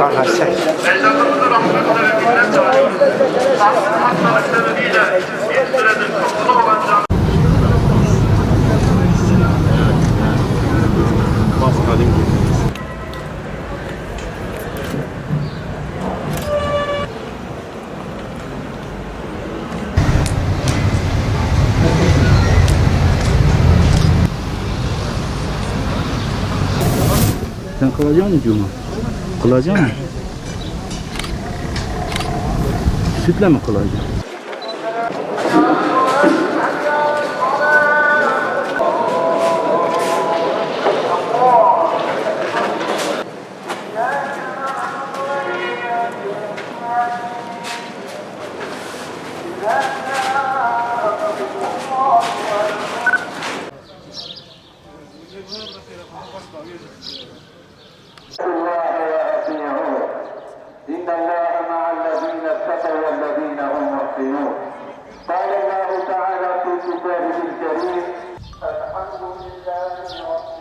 Arkadaşlar. Ecdadımızı rahmetle ve minnet çağırıyoruz. Sağlık hastalık sebebiyle bir süredir kapalı olan cami. Sen kılacak mısın Cuma? Kılacak mısın? Sütle mi kılacaksın? الله وأطيعوه إن الله مع الذين اتقوا والذين هم محسنون قال الله تعالى في كتابه الكريم الحمد لله رب